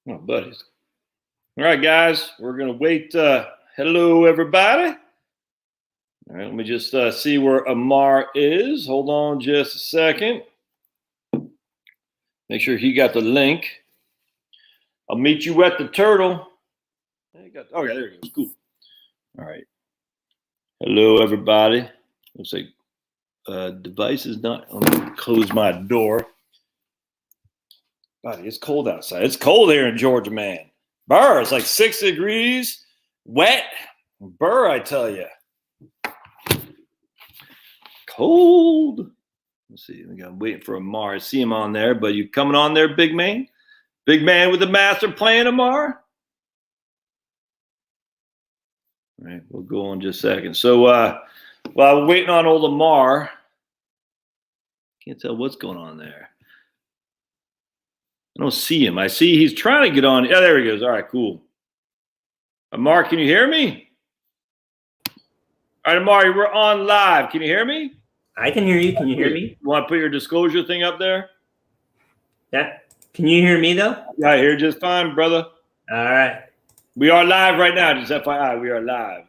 Oh, buddies. All right, guys, we're going to wait. Hello, everybody. All right, let me just see where Amar is. Hold on just a second. Make sure he got the link. I'll meet you at the turtle. Oh, yeah, there he goes. Cool. All right. Hello, everybody. Looks like device is not. Let me close my door. Buddy, it's cold outside. It's cold here in Georgia, man. Burr, it's like 6 degrees, wet. Burr, I tell you. Cold. Let's see. I'm waiting for Amar. I see him on there, but you coming on there, big man? Big man with the master plan, Amar? All right, we'll go on just a second. So while we're waiting on old Amar, can't tell what's going on there. I don't see him. I see he's trying to get on. Yeah, there he goes. All right, cool. Amar, can you hear me? All right, Amar, we're on live. Can you hear me? I can hear you. Can you hear me? You want to put your disclosure thing up there? Yeah. Can you hear me, though? Yeah, I hear just fine, brother. All right. We are live right now. Just FYI, we are live.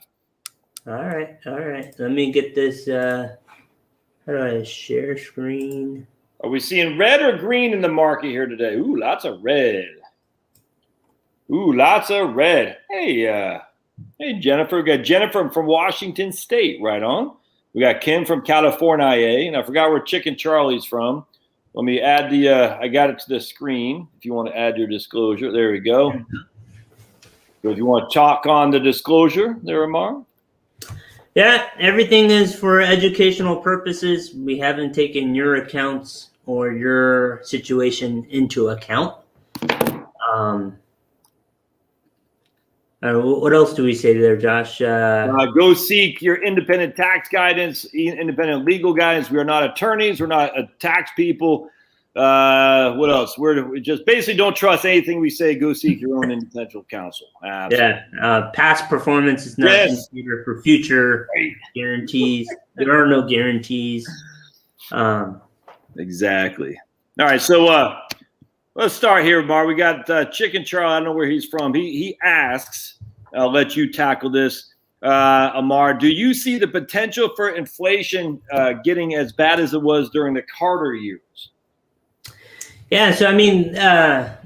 All right. All right. Let me get this. How do I share screen? Are we seeing red or green in the market here today? Ooh, lots of red. Ooh, lots of red. Hey, Jennifer. We got Jennifer from Washington State, right on. We got Kim from California, and I forgot where Chicken Charlie's from. Let me add the, I got it to the screen. If you want to add your disclosure, there we go. So if you want to talk on the disclosure there, Amar. Yeah, everything is for educational purposes. We haven't taken your accounts or your situation into account. What else do we say there, Josh? Go seek your independent tax guidance, independent legal guidance. We are not attorneys. We're not tax people. What else? We just basically don't trust anything we say. Go seek your own independent counsel. Absolutely. Yeah. Past performance is not an indicator for future guarantees. There are no guarantees. Exactly. All right. So let's start here, Bar. We got Chicken Charlie. I don't know where he's from. He asks, I'll let you tackle this. Amar, do you see the potential for inflation getting as bad as it was during the Carter years? Yeah, so I mean,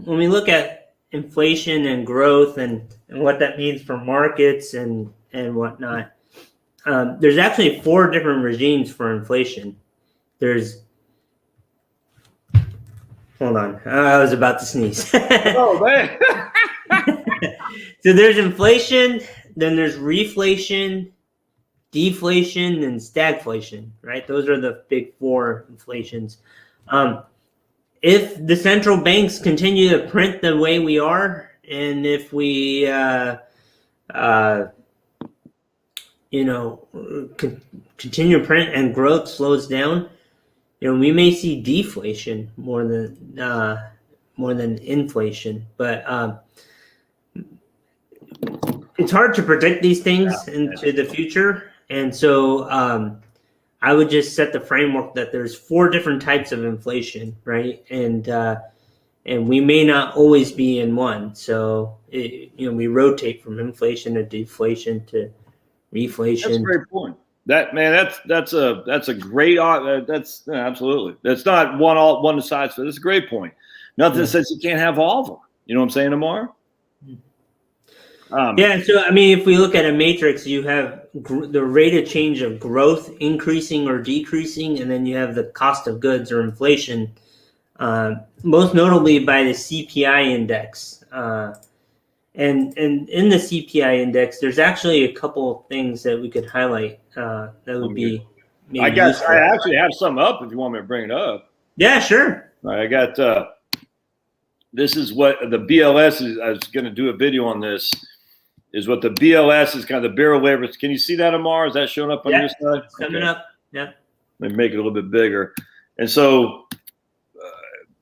when we look at inflation and growth and what that means for markets and whatnot, there's actually 4 different regimes for inflation. Hold on, I was about to sneeze. Oh, man. So there's inflation, then there's reflation, deflation, and stagflation, right? Those are the big 4 inflations. If the central banks continue to print the way we are, and if we, continue to print and growth slows down, we may see deflation more than inflation. But it's hard to predict these things into the future, and so I would just set the framework that there's 4 different types of inflation, right? And we may not always be in one. So we rotate from inflation to deflation to reflation. That's a great point. That's a great that's absolutely. That's not one size fit. That's a great point. Nothing says you can't have all of them. You know what I'm saying, Amar? Yeah, so I mean, if we look at a matrix, you have the rate of change of growth increasing or decreasing, and then you have the cost of goods or inflation, most notably by the CPI index. And in the CPI index, there's actually a couple of things that we could highlight that would be maybe I guess useful. I actually have some up if you want me to bring it up. Yeah, sure. All right, I got this is what the BLS is. I was going to do a video on this. Is what the BLS is kind of the Bureau of Labor. Can you see that, Amar? Is that showing up on your side? It's coming up. Yeah. Let me make it a little bit bigger. And so,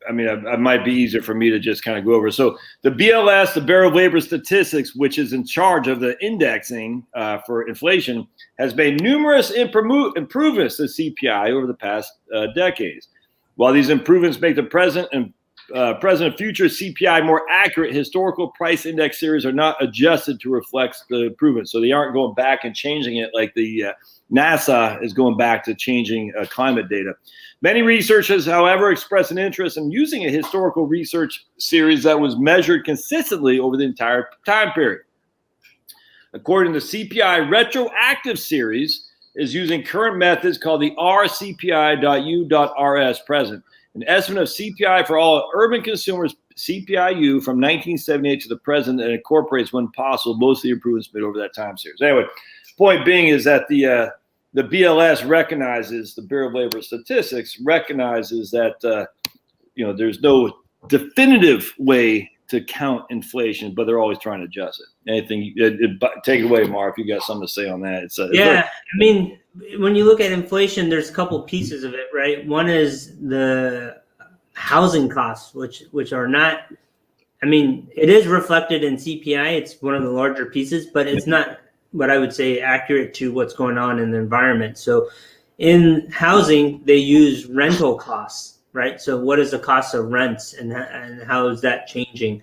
I mean, it might be easier for me to just kind of go over. So the BLS, the Bureau of Labor Statistics, which is in charge of the indexing for inflation, has made numerous improvements to CPI over the past decades. While these improvements make the present present future CPI more accurate historical price index series are not adjusted to reflect the improvement. So they aren't going back and changing it like the NASA is going back to changing climate data. Many researchers, however, express an interest in using a historical research series that was measured consistently over the entire time period. According to CPI, retroactive series is using current methods called the rcpi.u.rs present. An estimate of CPI for all urban consumers, CPI-U, from 1978 to the present, and incorporates, when possible, most of the improvements made over that time series. Anyway, point being is that the BLS recognizes, the Bureau of Labor Statistics recognizes that there's no definitive way to count inflation, but they're always trying to adjust it. Anything? Take it away, Amar, if you got something to say on that. I mean, when you look at inflation, there's a couple pieces of it, right? One is the housing costs, which are not. I mean, it is reflected in CPI. It's one of the larger pieces, but it's not what I would say accurate to what's going on in the environment. So, in housing, they use rental costs. Right. So what is the cost of rents and how is that changing?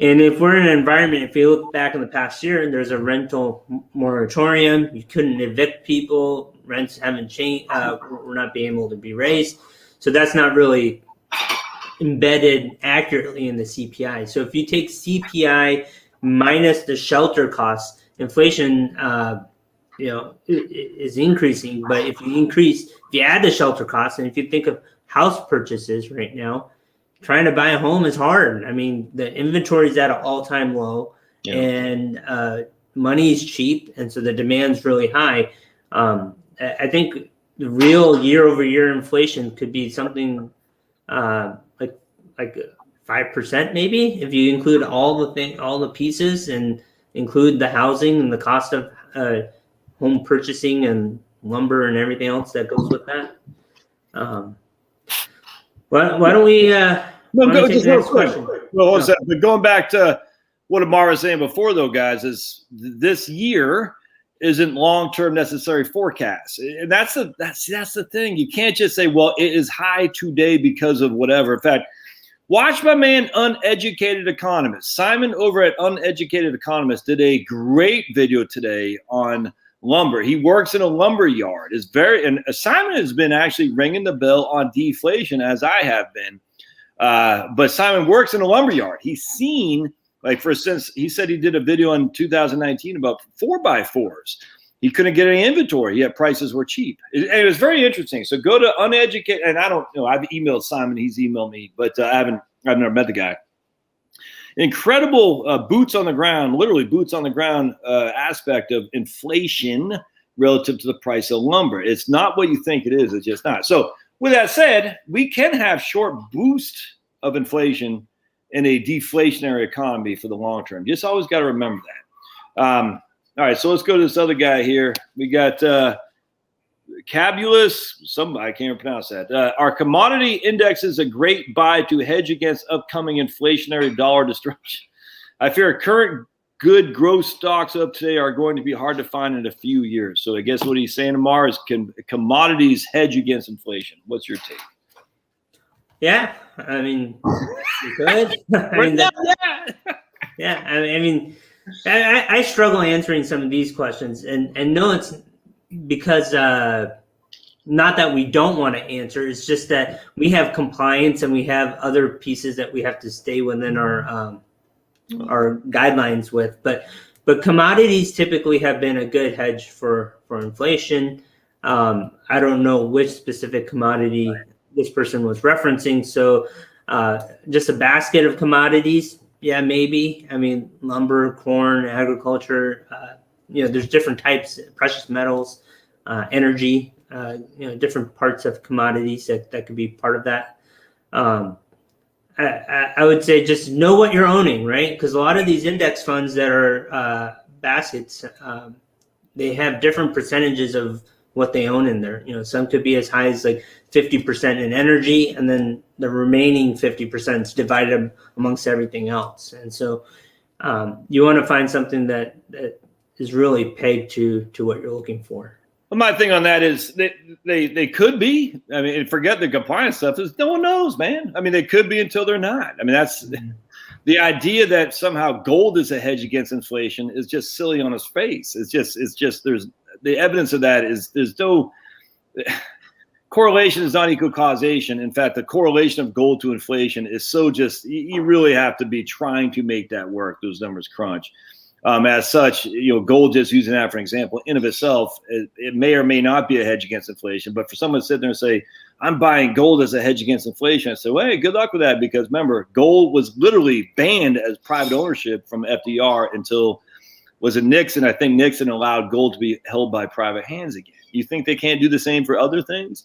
And if we're in an environment, if you look back in the past year, and there's a rental moratorium, you couldn't evict people, rents haven't changed, we're not being able to be raised. So that's not really embedded accurately in the CPI. So if you take CPI minus the shelter costs, inflation, is increasing. But if you add the shelter costs, and if you think of house purchases right now, trying to buy a home is hard. I mean, the inventory is at an all-time low, and money is cheap, and so the demand's really high. I think the real year-over-year inflation could be something like 5%, maybe, if you include all the pieces and include the housing and the cost of home purchasing and lumber and everything else that goes with that. Why don't we take the next question? Well, but going back to what Amar was saying before, though, guys, is this year isn't long-term necessary forecast, and that's the thing. You can't just say, well, it is high today because of whatever. In fact, watch my man, Uneducated Economist. Simon over at Uneducated Economist did a great video today on lumber. He works in a lumber yard. And Simon has been actually ringing the bell on deflation, as I have been. But Simon works in a lumber yard. He's seen, like, for instance, he said he did a video in 2019 about 4x4s. He couldn't get any inventory, yet prices were cheap. It was very interesting. So go to Uneducated, and I don't know, I've emailed Simon, he's emailed me, but I've never met the guy. Incredible boots on the ground, literally boots on the ground aspect of inflation relative to the price of lumber. It's not what you think it is. It's just not. So with that said, we can have short boost of inflation in a deflationary economy for the long term. Just always got to remember that. All right, so let's go to this other guy here. We got Cabulus, I can't even pronounce that. Our commodity index is a great buy to hedge against upcoming inflationary dollar destruction. I fear current good growth stocks up today are going to be hard to find in a few years. So I guess what he's saying, Amar, is can commodities hedge against inflation? What's your take? Yeah, I mean, you could. I struggle answering some of these questions, and no, it's because not that we don't want to answer. It's just that we have compliance and we have other pieces that we have to stay within our guidelines with. But commodities typically have been a good hedge for inflation. I don't know which specific commodity this person was referencing. So just a basket of commodities. Yeah, maybe. I mean, lumber, corn, agriculture, there's different types, precious metals, energy, different parts of commodities that could be part of that. I would say just know what you're owning, right? Because a lot of these index funds that are baskets, they have different percentages of what they own in there. Some could be as high as like 50% in energy, and then the remaining 50% is divided amongst everything else. And so you want to find something that is really pegged to what you're looking for. Well, my thing on that is they could be. I mean, forget the compliance stuff. Is no one knows, man. I mean, they could be until they're not. I mean, that's the idea that somehow gold is a hedge against inflation is just silly on its face. It's just there's the evidence of that is there's no correlation is not equal causation. In fact, the correlation of gold to inflation is so just you really have to be trying to make that work. Those numbers crunch. As such, gold, just using that for an example, in of itself, it may or may not be a hedge against inflation. But for someone to sit there and say, I'm buying gold as a hedge against inflation, I say, well, hey, good luck with that. Because remember, gold was literally banned as private ownership from FDR until, was it Nixon? I think Nixon allowed gold to be held by private hands again. You think they can't do the same for other things?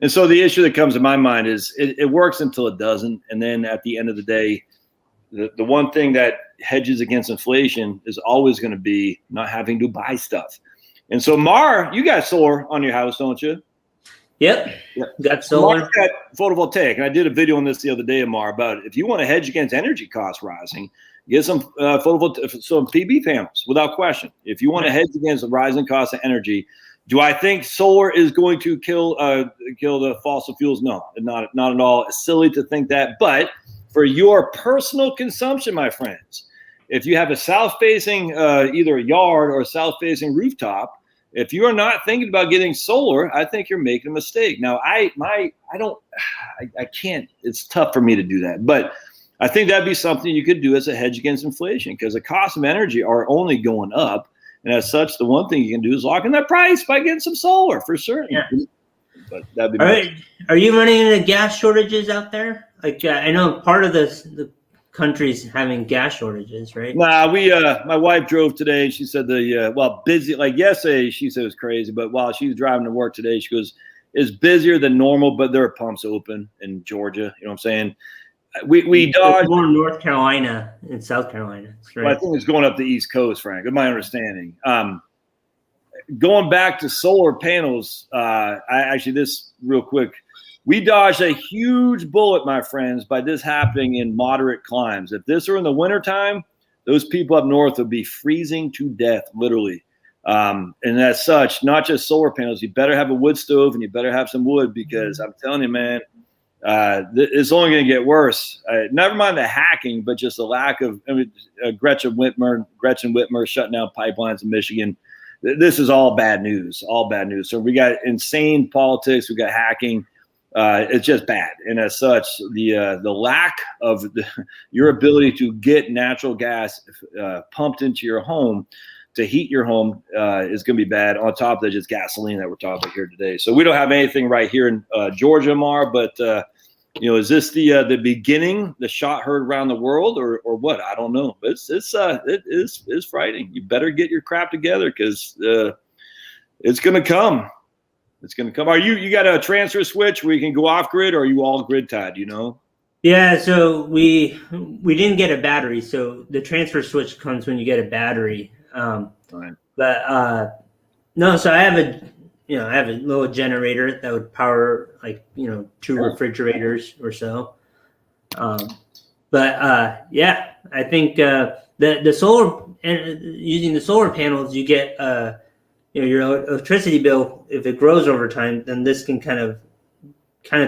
And so the issue that comes to my mind is it works until it doesn't. And then at the end of the day, the one thing that hedges against inflation is always going to be not having to buy stuff. And so, Mar, you got solar on your house, don't you? Yep. Got solar. Mar's got photovoltaic. And I did a video on this the other day, Amar, about if you want to hedge against energy costs rising, get some some PV panels without question. If you want to hedge against the rising cost of energy, do I think solar is going to kill the fossil fuels? No, not at all. It's silly to think that, but for your personal consumption, my friends, if you have a south-facing either a yard or a south-facing rooftop, if you are not thinking about getting solar, I think you're making a mistake. Now, I can't. It's tough for me to do that, but I think that'd be something you could do as a hedge against inflation because the cost of energy are only going up, and as such, the one thing you can do is lock in that price by getting some solar for certain. Yeah. But that'd be. All right. Are you running into gas shortages out there? Like I know part of the country's having gas shortages, right? Nah, my wife drove today. She said busy. Like yesterday, she said it was crazy. But while she was driving to work today, she goes, it's busier than normal, but there are pumps open in Georgia. You know what I'm saying? We dodged more North Carolina and South Carolina. Right. Well, I think it's going up the East Coast, Frank. That's my understanding. Going back to solar panels, this real quick. We dodged a huge bullet, my friends, by this happening in moderate climes. If this were in the wintertime, those people up north would be freezing to death, literally. And as such, not just solar panels, you better have a wood stove and you better have some wood because I'm telling you, man, it's only going to get worse. Never mind the hacking, but just the lack of Gretchen Whitmer shutting down pipelines in Michigan. This is all bad news, So we got insane politics. We got hacking. It's just bad. And as such, the lack of your ability to get natural gas pumped into your home to heat your home is going to be bad. On top of that, just gasoline that we're talking about here today. So we don't have anything right here in Georgia, Amar, but is this the beginning, the shot heard around the world or what? I don't know. But it is frightening. You better get your crap together because it's going to come. It's going to come. Are you got a transfer switch where you can go off grid, or are you all grid tied? Yeah. So we didn't get a battery. So the transfer switch comes when you get a battery. Fine. But no. So I have a little generator that would power 2 refrigerators or so. Yeah, I think the solar using the solar panels, you get your electricity bill, if it grows over time, then this can kind of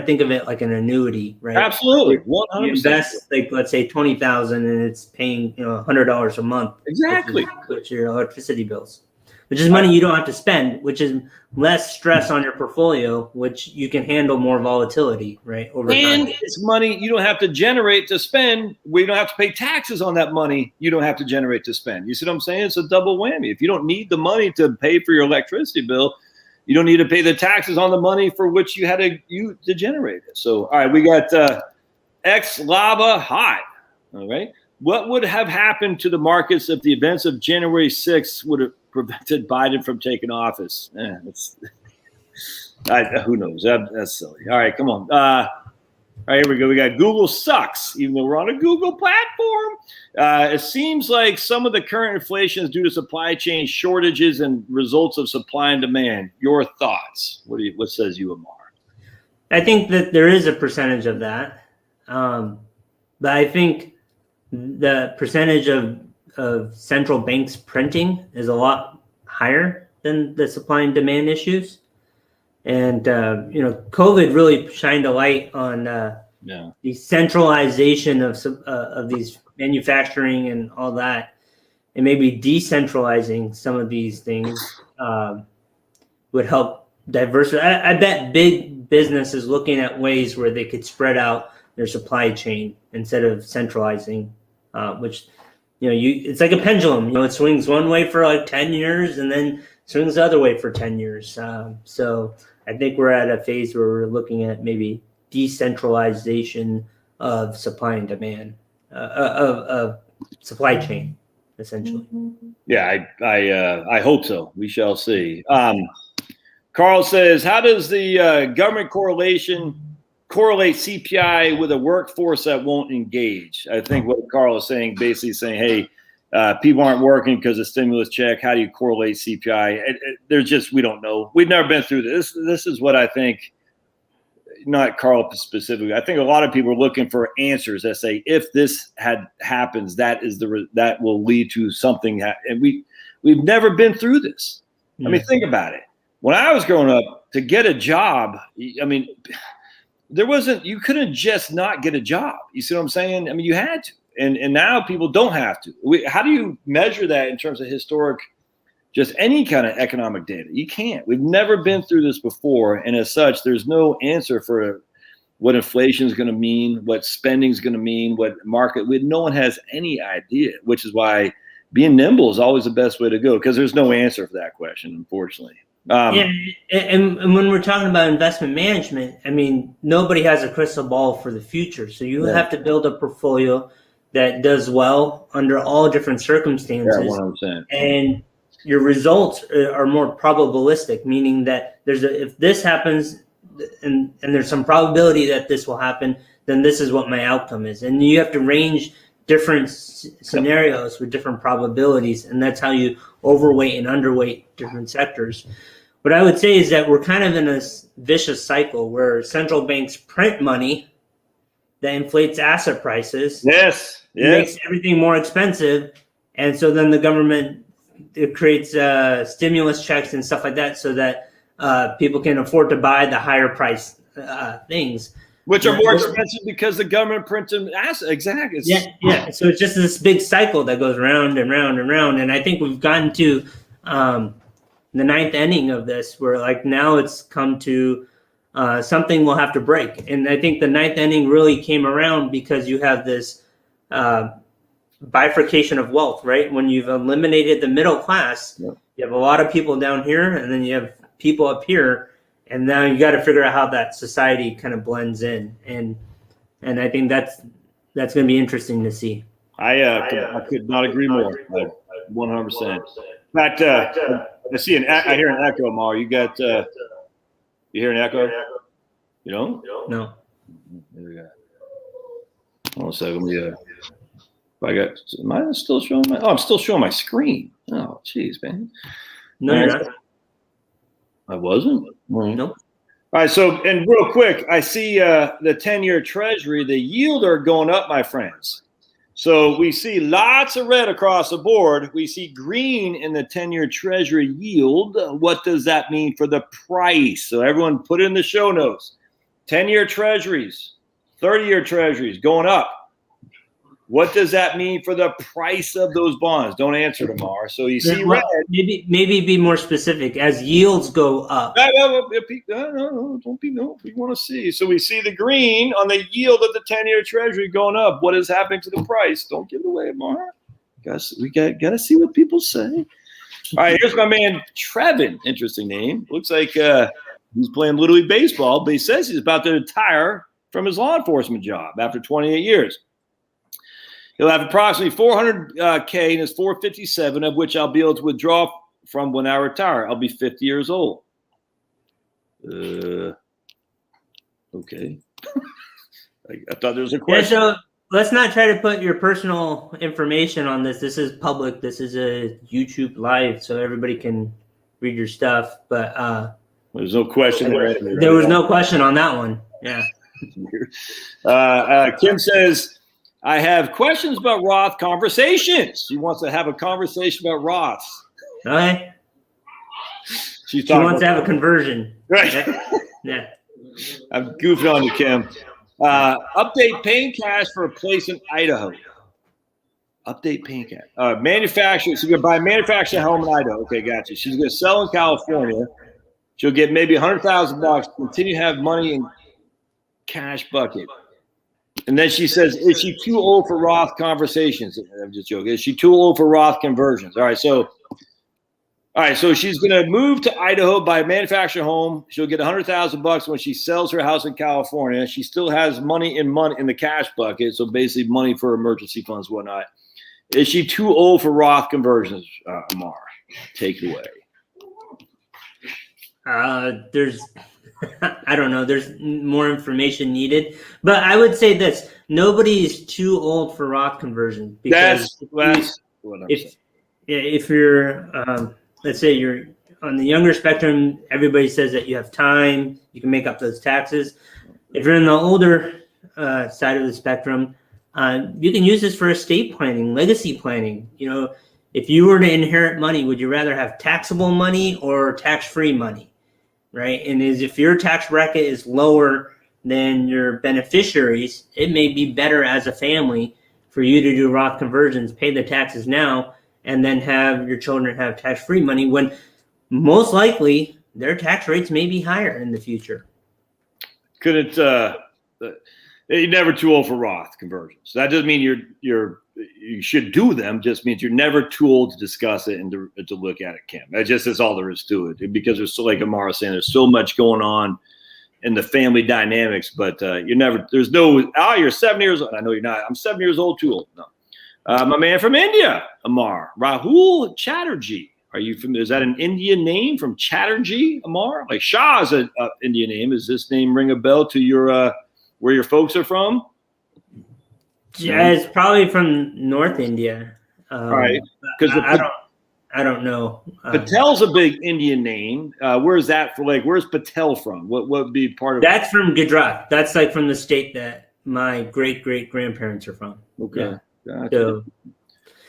think of it like an annuity, right? Absolutely, 100%. You invest let's say $20,000, and it's paying $100 a month. Exactly, which your electricity bills, which is money you don't have to spend, which is less stress on your portfolio, which you can handle more volatility, right? Over and time. it's money you don't have to generate to spend. We don't have to pay taxes on that money you don't have to generate to spend. You see what I'm saying? It's a double whammy. If you don't need the money to pay for your electricity bill, you don't need to pay the taxes on the money for which you had to generate it. So, all right, we got ex-lava hot. All right. What would have happened to the markets if the events of January 6th would have prevented Biden from taking office? Who knows? That's silly. All right, come on. All right, here we go. We got Google sucks, even though we're on a Google platform. It seems like some of the current inflation is due to supply chain shortages and results of supply and demand. Your thoughts? What says you, Amar? I think that there is a percentage of that, but I think the percentage of central banks printing is a lot higher than the supply and demand issues. And COVID really shined a light on the centralization of these manufacturing and all that, and maybe decentralizing some of these things would help diversify. I bet big business is looking at ways where they could spread out their supply chain instead of centralizing, which it's like a pendulum. It swings one way for like 10 years and then swings the other way for 10 years. So I think we're at a phase where we're looking at maybe decentralization of supply and demand, of supply chain, essentially. Yeah, I hope so. We shall see. Carl says, how does the government correlate CPI with a workforce that won't engage? I think what Carl is saying, basically saying, hey, people aren't working because of stimulus check. How do you correlate CPI? We don't know. We've never been through this. This is what I think, not Carl specifically. I think a lot of people are looking for answers that say, if this happens, that will lead to something. And we've never been through this. I mean, think about it. When I was growing up, to get a job, I mean, you couldn't just not get a job. You see what I'm saying? I mean, you had to. And now people don't have to. How do you measure that in terms of historic, just any kind of economic data? You can't. We've never been through this before. And as such, there's no answer for what inflation is going to mean, what spending is going to mean, what market. No one has any idea, which is why being nimble is always the best way to go, because there's no answer for that question, unfortunately. And when we're talking about investment management, I mean, nobody has a crystal ball for the future. So you have to build a portfolio that does well under all different circumstances. Yeah, 100%. And your results are more probabilistic, meaning that if this happens and there's some probability that this will happen, then this is what my outcome is. And you have to range different scenarios with different probabilities, and that's how you overweight and underweight different sectors. What I would say is that we're kind of in a vicious cycle where central banks print money that inflates asset prices. Yes. Makes everything more expensive. And so then the government creates stimulus checks and stuff like that so that people can afford to buy the higher price things. Which are more expensive because the government prints them assets. Exactly. Yeah. So it's just this big cycle that goes round and round and round. And I think we've gotten to the ninth inning of this, where like now it's come to something will have to break. And I think the ninth inning really came around because you have this bifurcation of wealth, right? When you've eliminated the middle class, you have a lot of people down here, and then you have people up here. And now you got to figure out how that society kind of blends in, and I think that's going to be interesting to see. I could not agree more. 100%. In fact, I hear an echo, Amar. You hear an echo? You don't? No. There we go. Hold on a second. Am I still showing my? Oh, I'm still showing my screen. Oh, jeez, man. No, you're not. I wasn't? Nope. All right, so, and real quick, I see the 10-year Treasury, the yield are going up, my friends. So we see lots of red across the board. We see green in the 10-year Treasury yield. What does that mean for the price? So everyone put it in the show notes. 10-year Treasuries, 30-year Treasuries going up. What does that mean for the price of those bonds? Don't answer, Amar. So you see red. Maybe be more specific. As yields go up. No, don't be no. We want to see. So we see the green on the yield of the 10-year Treasury going up. What is happening to the price? Don't give it away, Amar. We got to see what people say. All right, here's my man Trevin. Interesting name. Looks like he's playing Little League baseball, but he says he's about to retire from his law enforcement job after 28 years. He'll have approximately $400K in his 457, of which I'll be able to withdraw from when I retire. I'll be 50 years old. Okay. I thought there was a question. Yeah, so let's not try to put your personal information on this. This is public. This is a YouTube live, so everybody can read your stuff. But there's no question. There was no question on that one. Yeah. Kim says, I have questions about Roth conversations. He wants to have a conversation about Roths. Okay. She wants to have a conversion. Right. Yeah. I'm goofing on you, Kim. Update paying cash for a place in Idaho. Update paying cash. Manufacturer. She's going to buy a manufactured home in Idaho. Okay, gotcha. She's going to sell in California. She'll get maybe $100,000. Continue to have money in cash bucket. And then she says, is she too old for Roth conversations? I'm just joking. Is she too old for Roth conversions? All right, so she's going to move to Idaho, buy a manufactured home. She'll get $100,000 when she sells her house in California. She still has money in the cash bucket, so basically money for emergency funds, whatnot. Is she too old for Roth conversions, Amar? Take it away. There's I don't know. There's more information needed, but I would say this: nobody is too old for Roth conversion because if you're, let's say you're on the younger spectrum, everybody says that you have time, you can make up those taxes. If you're in the older side of the spectrum, you can use this for estate planning, legacy planning. You know, if you were to inherit money, would you rather have taxable money or tax-free money? Right, and if your tax bracket is lower than your beneficiaries, it may be better as a family for you to do Roth conversions, pay the taxes now, and then have your children have tax-free money when most likely their tax rates may be higher in the future. Couldn't you're never too old for Roth conversions. That doesn't mean you should do them. Just means you're never too old to discuss it and to look at it, Kim. That's all there is to it. Because there's so, like Amar was saying, there's so much going on in the family dynamics. But you're 7 years old. I know you're not. I'm 7 years old, too old. No. My man from India, Amar, Rahul Chatterjee. Are you familiar? Is that an Indian name from Chatterjee, Amar? Like Shah is an Indian name. Does this name ring a bell to your where your folks are from? Yeah, it's probably from North India. Right, because I don't know. Patel's a big Indian name. Where's that for? Like, where's Patel from? What would be part of? That's from Gujarat. That's like from the state that my great grandparents are from. Okay, yeah. Gotcha.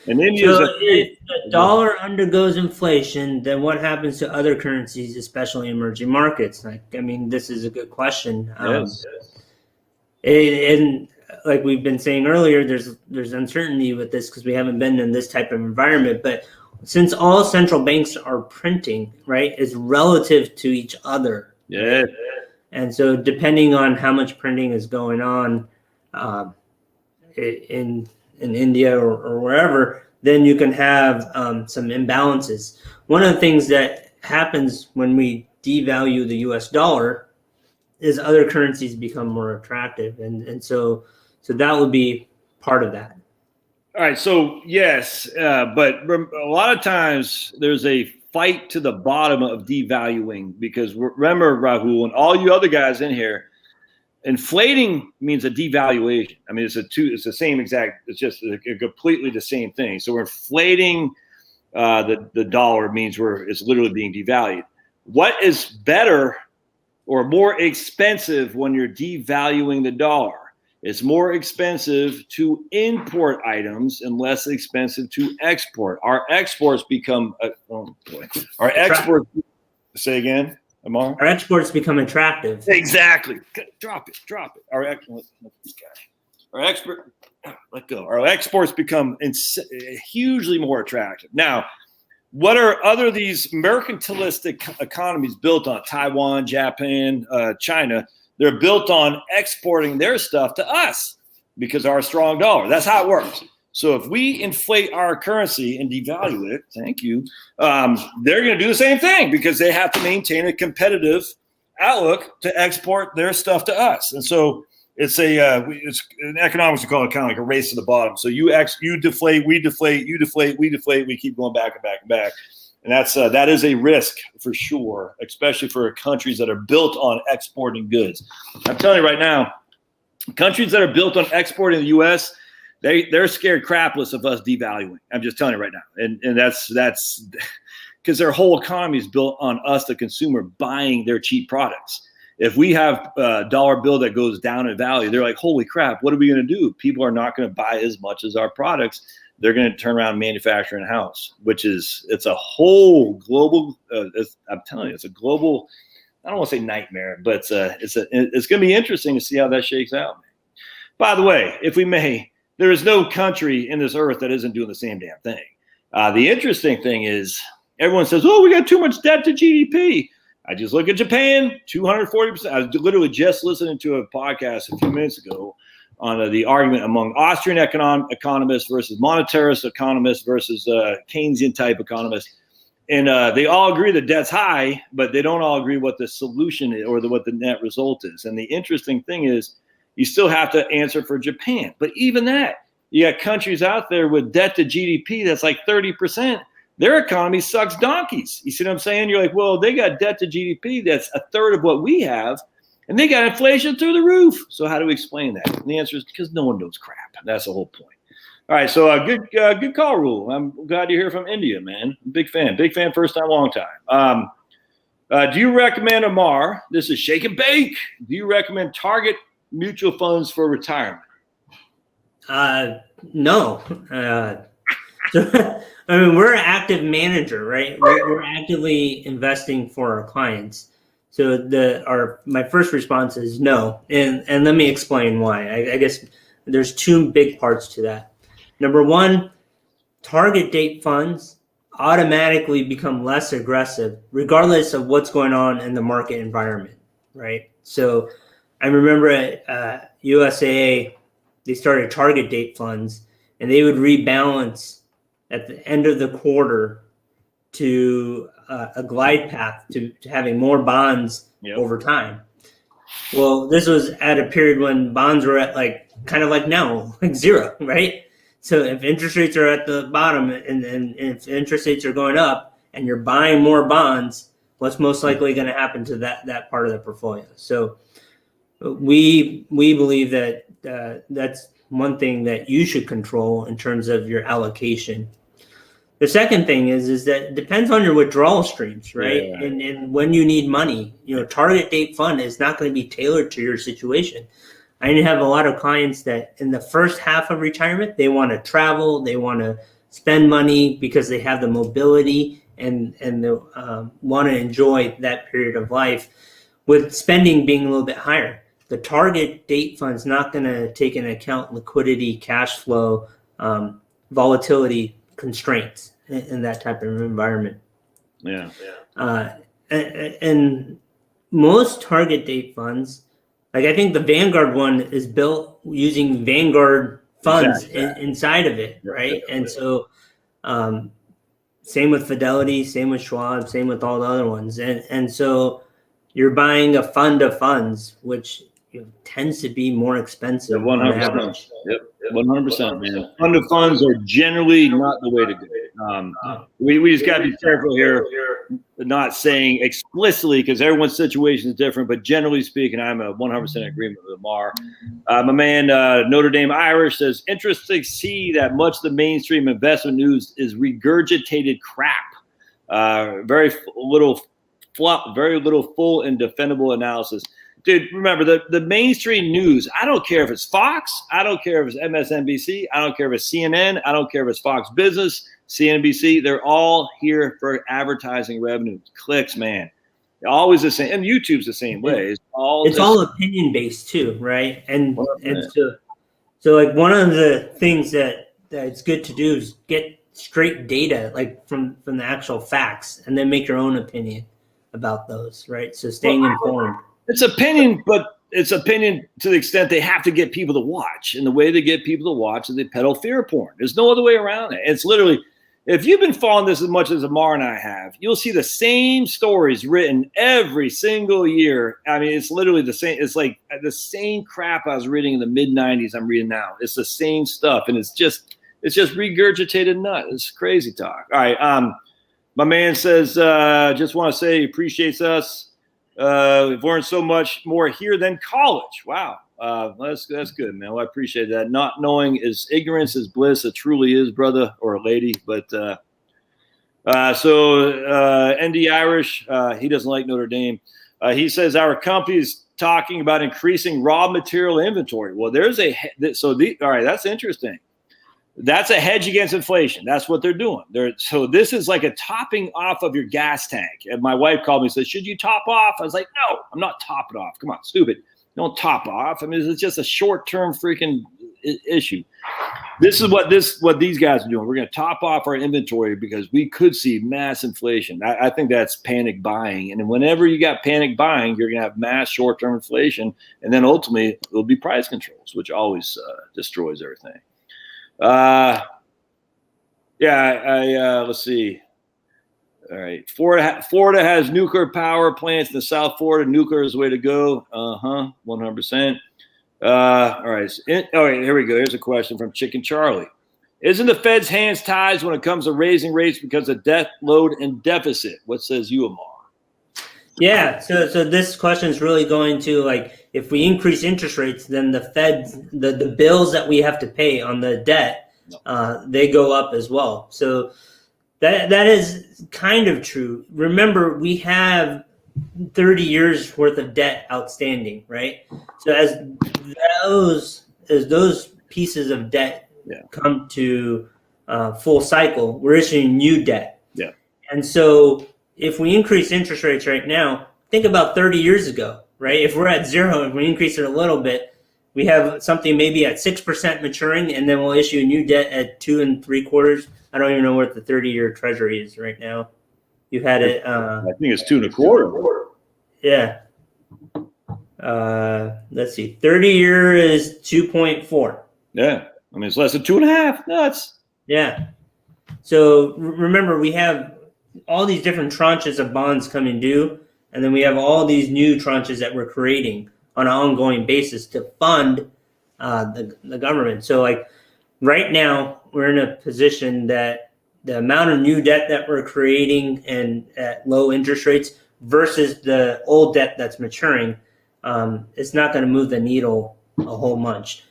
And if the dollar undergoes inflation, then what happens to other currencies, especially emerging markets? Like, I mean, this is a good question. Yes. And like we've been saying earlier, there's uncertainty with this because we haven't been in this type of environment. But since all central banks are printing, right, is relative to each other. Yeah. And so depending on how much printing is going on in India or wherever, then you can have some imbalances. One of the things that happens when we devalue the US dollar is other currencies become more attractive. And so that would be part of that. All right. So yes, but a lot of times there's a fight to the bottom of devaluing because remember, Rahul, and all you other guys in here, inflating means a devaluation. I mean, it's the same exact. It's just completely the same thing. So we're inflating the dollar means it's literally being devalued. What is better or more expensive when you're devaluing the dollar? It's more expensive to import items and less expensive to export. Our exports become say again, Amar? Our exports become attractive. Exactly. Drop it. Our exports become hugely more attractive. Now, what are these mercantilistic economies built on? Taiwan, Japan, China. They're built on exporting their stuff to us because of our strong dollar. That's how it works. So if we inflate our currency and devalue it, thank you, they're going to do the same thing because they have to maintain a competitive outlook to export their stuff to us. And so it's in economics, we call it kind of like a race to the bottom. So you deflate, we deflate, you deflate, we deflate, we keep going back and back and back. And that is a risk for sure, especially for countries that are built on exporting goods. I'm telling you right now, countries that are built on exporting the U.S., they're scared crapless of us devaluing. I'm just telling you right now, and that's because their whole economy is built on us, the consumer, buying their cheap products. If we have a dollar bill that goes down in value, they're like, holy crap, what are we going to do? People are not going to buy as much as our products they're going to turn around and manufacture in house, it's a whole global. I'm telling you, it's a global. I don't want to say nightmare, but it's going to be interesting to see how that shakes out. By the way, if we may, there is no country in this earth that isn't doing the same damn thing. The interesting thing is everyone says, "Oh, we got too much debt to GDP." I just look at Japan, 240%. I was literally just listening to a podcast a few minutes ago on the argument among Austrian economists versus monetarist economists versus Keynesian type economists. And they all agree that debt's high, but they don't all agree what the solution is or what the net result is. And the interesting thing is you still have to answer for Japan. But even that, you got countries out there with debt to GDP that's like 30%. Their economy sucks donkeys. You see what I'm saying? You're like, well, they got debt to GDP that's a third of what we have, and they got inflation through the roof. So how do we explain that? And the answer is because no one knows crap. That's the whole point. All right, so good call, Rule. I'm glad to hear from India, man. Big fan, first time, long time. Do you recommend, Amar, this is Shake and Bake, do you recommend target mutual funds for retirement? No. I mean, we're an active manager, right? We're actively investing for our clients. So my first response is no. And let me explain why. I guess there's two big parts to that. Number one, target date funds automatically become less aggressive regardless of what's going on in the market environment, right? So I remember at USAA, they started target date funds, and they would rebalance at the end of the quarter to a glide path to having more bonds over time. Well, this was at a period when bonds were at kind of like now, like zero, right? So if interest rates are at the bottom and if interest rates are going up and you're buying more bonds, what's most likely going to happen to that part of the portfolio? So we believe that that's one thing that you should control in terms of your allocation. The second thing is that it depends on your withdrawal streams, right? Yeah. And when you need money, target date fund is not going to be tailored to your situation. I have a lot of clients that in the first half of retirement, they want to travel, they want to spend money because they have the mobility and they want to enjoy that period of life, with spending being a little bit higher. The target date fund is not going to take into account liquidity, cash flow, volatility constraints in that type of environment. Yeah. And most target date funds, like I think the Vanguard one is built using Vanguard funds inside of it, right? Yeah. And so same with Fidelity, same with Schwab, same with all the other ones. And so you're buying a fund of funds, which tends to be more expensive. 100%. Yep. 100%, man. Fund of funds are generally not the way to go. We just got to be careful here, not saying explicitly because everyone's situation is different, but generally speaking, I'm a 100% agreement with Amar. My man, Notre Dame Irish says, interesting to see that much of the mainstream investment news is regurgitated crap. Very little full and defendable analysis. Dude, remember the mainstream news. I don't care if it's Fox. I don't care if it's MSNBC. I don't care if it's CNN. I don't care if it's Fox Business, CNBC. They're all here for advertising revenue. Clicks, man. They're always the same. And YouTube's the same way. It's all opinion based too, right? And so like one of the things that it's good to do is get straight data, like from the actual facts, and then make your own opinion about those, right? So staying informed. It's opinion, but it's opinion to the extent they have to get people to watch. And the way they get people to watch is they peddle fear porn. There's no other way around it. It's literally, if you've been following this as much as Amar and I have, you'll see the same stories written every single year. I mean, it's literally the same. It's like the same crap I was reading in the mid-90s I'm reading now. It's the same stuff. And it's just regurgitated nut. It's crazy talk. All right. My man says, just want to say he appreciates us. We've learned so much more here than college. Wow. That's good, man. Well, I appreciate that. Not knowing is ignorance is bliss. It truly is, brother or lady. But so ND Irish, he doesn't like Notre Dame. He says our company is talking about increasing raw material inventory. Well, all right, that's interesting. That's a hedge against inflation. That's what they're doing. So this is like a topping off of your gas tank. And my wife called me and said, should you top off? I was like, no, I'm not topping off. Come on, stupid. Don't top off. I mean, it's just a short-term freaking issue. This is what these guys are doing. We're going to top off our inventory because we could see mass inflation. I think that's panic buying. And whenever you got panic buying, you're going to have mass short-term inflation. And then ultimately, it'll be price controls, which always destroys everything. Let's see. All right. Florida has nuclear power plants in the South Florida. Nuclear is the way to go. 100%. All right. Here we go. Here's a question from Chicken Charlie. Isn't the Fed's hands tied when it comes to raising rates because of debt load and deficit? What says you, Amar? Yeah. So this question is really going to, like, if we increase interest rates, then the Fed, the bills that we have to pay on the debt, they go up as well. So that is kind of true. Remember, we have 30 years worth of debt outstanding, right? So as those pieces of debt come to full cycle, we're issuing new debt. Yeah. And so if we increase interest rates right now, think about 30 years ago, right? If we're at zero and we increase it a little bit, we have something maybe at 6% maturing, and then we'll issue new debt at 2 3/4. I don't even know what the 30-year Treasury is right now. You had it. I think it's 2 1/4. Yeah. Let's see. 30-year is 2.4. Yeah. I mean, it's less than 2.5. Nuts. Yeah. So remember, we have all these different tranches of bonds coming due, and then we have all these new tranches that we're creating on an ongoing basis to fund the government. So, like, right now, we're in a position that the amount of new debt that we're creating and at low interest rates versus the old debt that's maturing, it's not going to move the needle a whole bunch.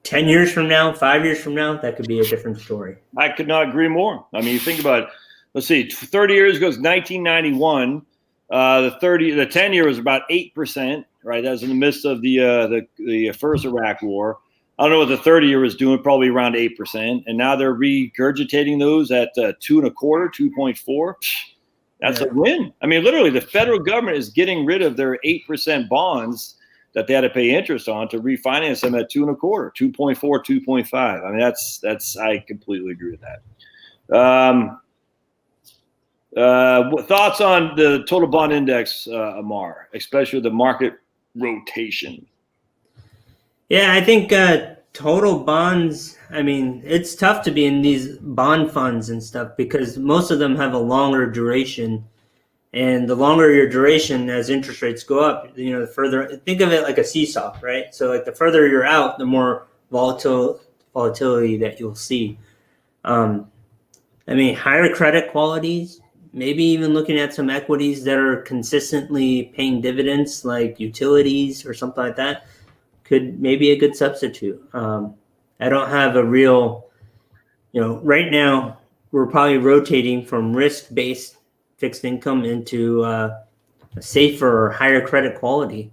10 years from now, 5 years from now, that could be a different story. I could not agree more. I mean, you think about it. Let's see, 30 years ago, 1991. The 10 year was about 8%, right? That was in the midst of the first Iraq War. I don't know what the 30 year was doing, probably around 8%. And now they're regurgitating those at 2 1/4, 2.4. That's a win. I mean, literally, the federal government is getting rid of their 8% bonds that they had to pay interest on to refinance them at 2 1/4, 2.4, 2.5. I mean, I completely agree with that. Thoughts on the total bond index, Amar, especially the market rotation? Yeah, I think total bonds, I mean, it's tough to be in these bond funds and stuff because most of them have a longer duration. And the longer your duration as interest rates go up, the further, think of it like a seesaw, right? So like the further you're out, the more volatility that you'll see. I mean, higher credit qualities, maybe even looking at some equities that are consistently paying dividends like utilities or something like that could maybe a good substitute. I don't have a real, right now we're probably rotating from risk-based fixed income into a safer or higher credit quality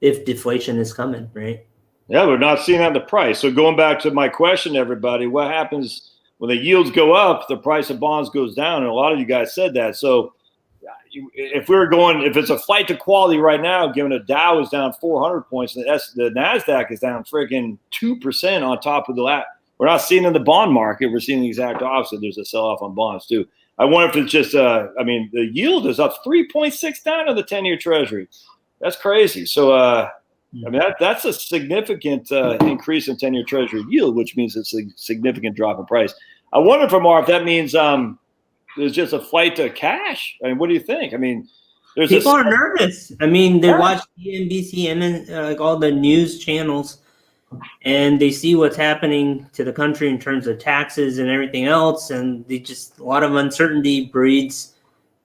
if deflation is coming, right? Yeah, we're not seeing that in the price. So going back to my question, everybody, what happens when the yields go up, the price of bonds goes down? And a lot of you guys said that. So if it's a flight to quality right now, given the Dow is down 400 points, and the NASDAQ is down freaking 2% on top of the last. We're not seeing in the bond market. We're seeing the exact opposite. There's a sell-off on bonds too. I wonder if it's just, the yield is up 3.6 down on the 10-year Treasury. That's crazy. So, that's a significant increase in 10-year Treasury yield, which means it's a significant drop in price. I wonder, if that means there's just a flight to cash. I mean, what do you think? I mean, people are nervous. I mean, they watch CNBC and like all the news channels, and they see what's happening to the country in terms of taxes and everything else, and a lot of uncertainty breeds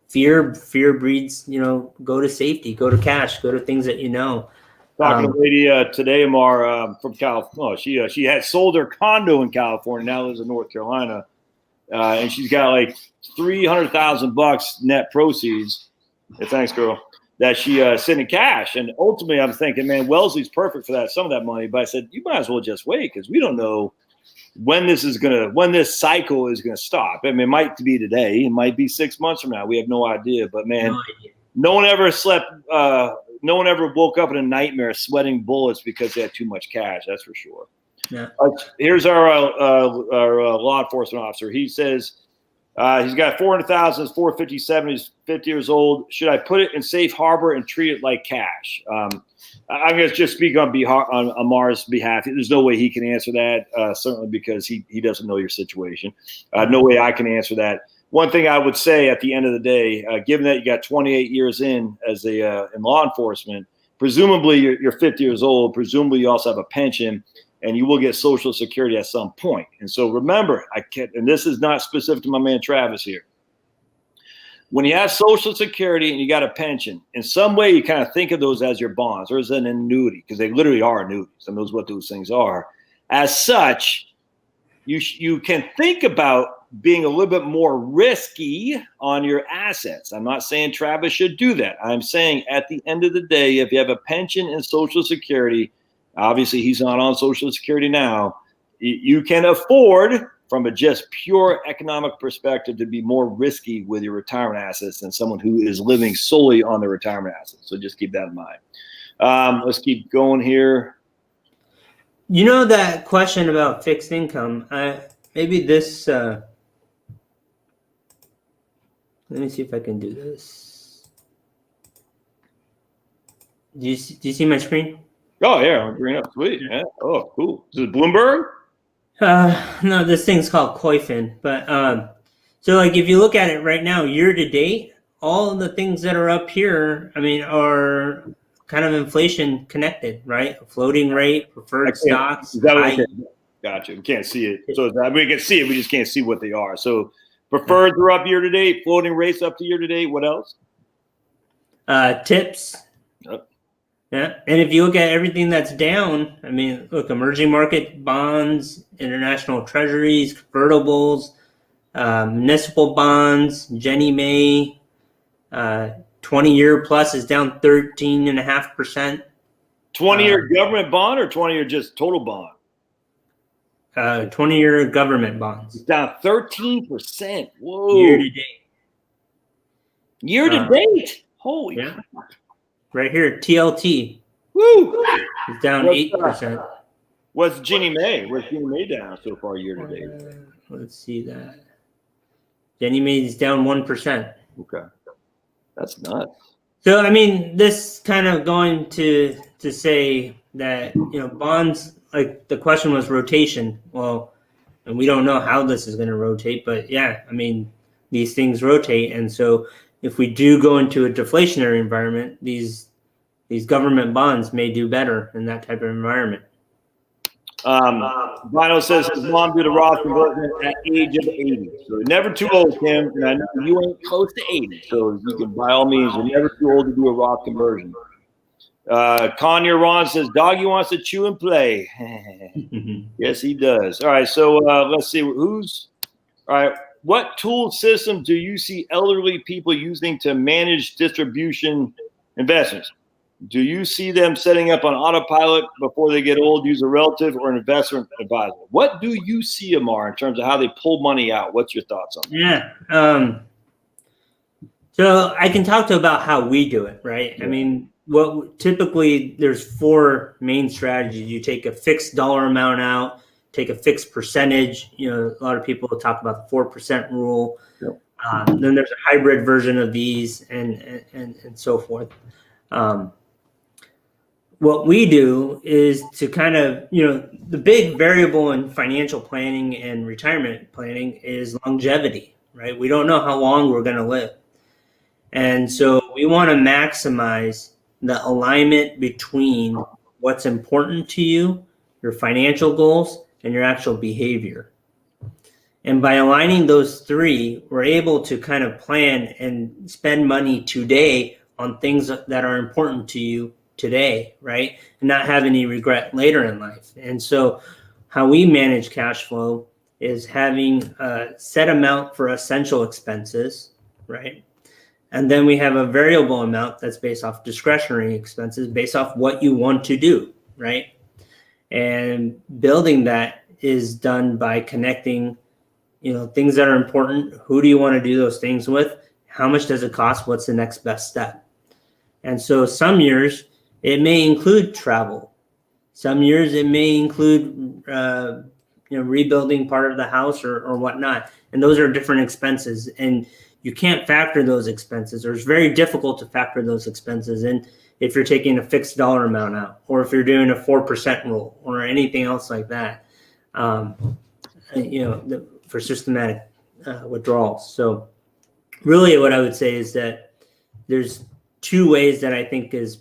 fear. Fear breeds, go to safety, go to cash, go to things that Talking to a lady today, Amar, from California. She had sold her condo in California, now lives in North Carolina, and she's got like $300,000 net proceeds. Thanks, girl. That she sent in cash, and ultimately, I'm thinking, man, Wellesley's perfect for that. Some of that money, but I said, you might as well just wait because we don't know when this cycle is gonna stop. I mean, it might be today, it might be 6 months from now. We have no idea. But man, no one ever slept. No one ever woke up in a nightmare sweating bullets because they had too much cash. That's for sure. Yeah. Here's our law enforcement officer. He says he's got 400,000, 457. He's 50 years old. Should I put it in safe harbor and treat it like cash? I'm going to just speak on Amar's behalf. There's no way he can answer that, certainly because he doesn't know your situation. No way I can answer that. One thing I would say at the end of the day, given that you got 28 years in as in law enforcement, presumably you're 50 years old. Presumably you also have a pension, and you will get Social Security at some point. And so remember, and this is not specific to my man Travis here. When you have Social Security and you got a pension, in some way you kind of think of those as your bonds or as an annuity, because they literally are annuities, and those what those things are. As such, you can think about being a little bit more risky on your assets. I'm not saying Travis should do that. I'm saying at the end of the day, if you have a pension and Social Security, obviously he's not on Social Security now, you can afford, from a just pure economic perspective, to be more risky with your retirement assets than someone who is living solely on their retirement assets. So just keep that in mind. Let's keep going here. You know that question about fixed income? Maybe this. Let me see if I can do this. Do you see my screen? Oh yeah, I'm bringing up. Sweet. Yeah. Oh, cool. Is it Bloomberg? No, this thing's called Coifin. But so like if you look at it right now, year to date, all of the things that are up here, I mean, are kind of inflation connected, right? Floating rate, preferred stocks. Is that okay? Gotcha. We can't see it. So we can see it. We just can't see what they are. So preferreds are up year to date. Floating rates up to year to date. What else? Tips. Yep. Yeah. And if you look at everything that's down, I mean, look, emerging market bonds, international treasuries, convertibles, municipal bonds, Ginnie Mae, 20-year plus is down 13.5%. 20-year government bond or 20-year just total bond? 20-year government bonds. It's down 13%. Whoa. Year to date. Year to date? Holy crap. Right here, TLT. Woo! It's down 8%. What's Ginnie Mae? What's Ginnie Mae down so far year to date? Let's see that. Ginnie Mae is down 1%. Okay. That's nuts. So, I mean, this kind of going to say that, you know, bonds, like the question was rotation. Well, and we don't know how this is going to rotate, but yeah, I mean, these things rotate. And so if we do go into a deflationary environment, these government bonds may do better in that type of environment. Vino says his mom did a Roth conversion at age of 80. So never too old, Kim. And I know you ain't close to 80. So you can, by all means, you're never too old to do a Roth conversion. Conyer Ron says, Doggy wants to chew and play. Yes, he does. All right, so let's see. All right, what tool system do you see elderly people using to manage distribution investments? Do you see them setting up on autopilot before they get old, use a relative or an investment advisor? What do you see, Amar, in terms of how they pull money out? What's your thoughts on that? Yeah. So I can talk about how we do it, right? Yeah. I mean, typically there's 4 main strategies. You take a fixed dollar amount out, take a fixed percentage. You know, a lot of people talk about the 4% rule. Yep. Then there's a hybrid version of these and so forth. What we do is to kind of, you know, the big variable in financial planning and retirement planning is longevity, right? We don't know how long we're going to live. And so we want to maximize the alignment between what's important to you, your financial goals, and your actual behavior. And by aligning those 3, we're able to kind of plan and spend money today on things that are important to you today, right? And not have any regret later in life. And so how we manage cash flow is having a set amount for essential expenses, right? And then we have a variable amount that's based off discretionary expenses, based off what you want to do, right? And building that is done by connecting, things that are important. Who do you want to do those things with? How much does it cost? What's the next best step? And so some years it may include travel. Some years it may include, rebuilding part of the house or whatnot. And those are different expenses. And you can't factor those expenses, or it's very difficult to factor those expenses in if you're taking a fixed dollar amount out, or if you're doing a 4% rule or anything else like that, for systematic withdrawals. So really what I would say is that there's two ways that I think is